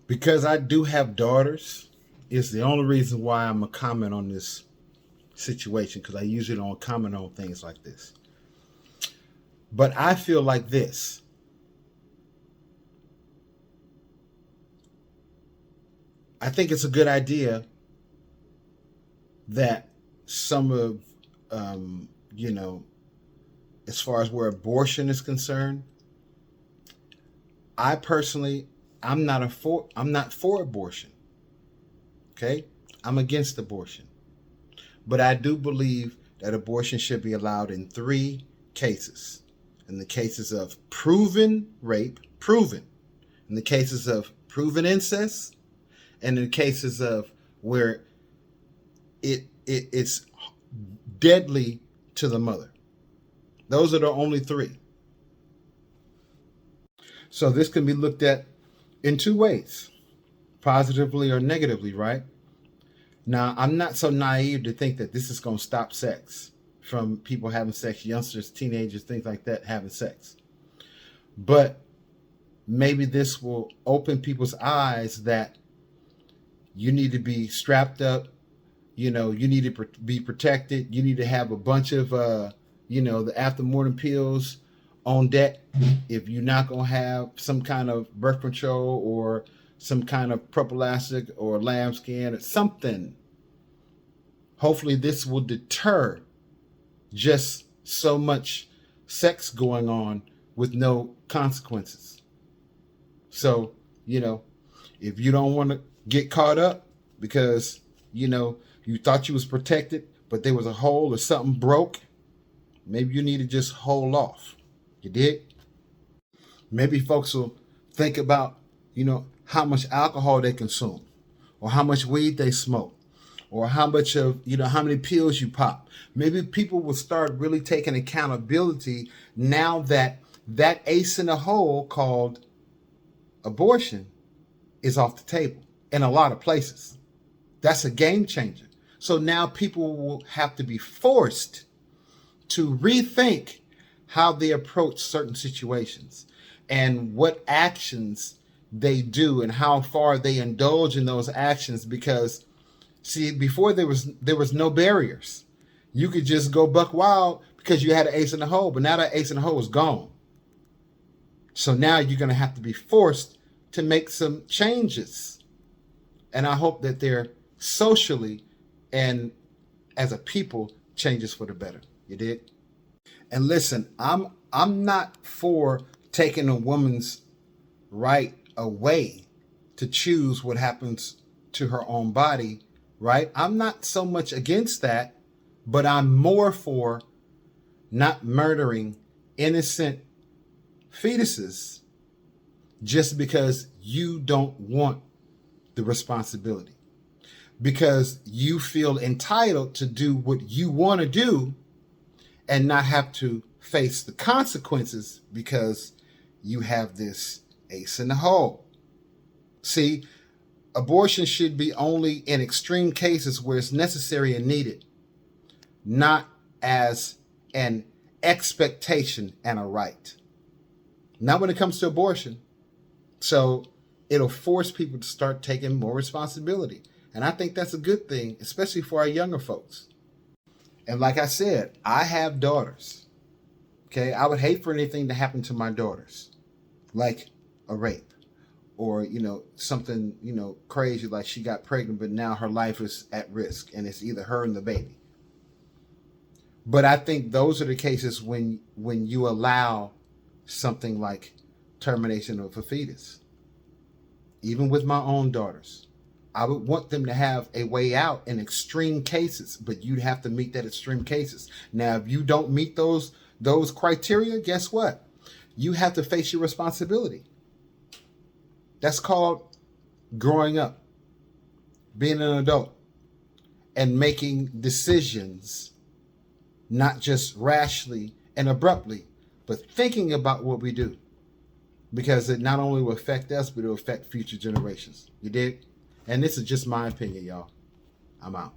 Because I do have daughters, it's the only reason why I'm going to comment on this situation, because I usually don't comment on things like this. But I feel like this. I think it's a good idea that some of, as far as where abortion is concerned, I personally, I'm not for abortion. Okay? I'm against abortion. But I do believe that abortion should be allowed in 3 cases. In the cases of proven rape, proven. In the cases of proven incest, and in cases of where it's deadly to the mother. Those are the only 3. So this can be looked at in 2 ways, positively or negatively, right? Now, I'm not so naive to think that this is going to stop sex from people having sex, youngsters, teenagers, things like that, having sex. But maybe this will open people's eyes that you need to be strapped up, you need to be protected. You need to have a bunch of, the after-mortem pills on deck if you're not going to have some kind of birth control or some kind of prophylactic or lambskin or something. Hopefully this will deter just so much sex going on with no consequences. So, if you don't want to get caught up because, you thought you was protected, but there was a hole or something broke, maybe you need to just hold off. You dig? Maybe folks will think about, how much alcohol they consume, or how much weed they smoke, or how much of, how many pills you pop. Maybe people will start really taking accountability now that that ace in the hole called abortion is off the table in a lot of places. That's a game changer. So now people will have to be forced to rethink how they approach certain situations and what actions they do and how far they indulge in those actions. Because see, before there was no barriers. You could just go buck wild because you had an ace in the hole, but now that ace in the hole is gone. So now you're going to have to be forced to make some changes. And I hope that they're socially and as a people changes for the better. You did? And listen, I'm not for taking a woman's right away to choose what happens to her own body, right? I'm not so much against that, but I'm more for not murdering innocent fetuses just because you don't want the responsibility, because you feel entitled to do what you want to do and not have to face the consequences because you have this ace in the hole. See, abortion should be only in extreme cases where it's necessary and needed, not as an expectation and a right. Not when it comes to abortion. So it'll force people to start taking more responsibility. And I think that's a good thing, especially for our younger folks. And like I said, I have daughters. Okay, I would hate for anything to happen to my daughters, like a rape or, something, crazy, like she got pregnant, but now her life is at risk and it's either her and the baby. But I think those are the cases when you allow something like termination of a fetus. Even with my own daughters, I would want them to have a way out in extreme cases, but you'd have to meet that extreme cases. Now, if you don't meet those criteria, guess what? You have to face your responsibility. That's called growing up, being an adult, and making decisions, not just rashly and abruptly, but thinking about what we do. Because it not only will affect us, but it will affect future generations. You dig? And this is just my opinion, y'all. I'm out.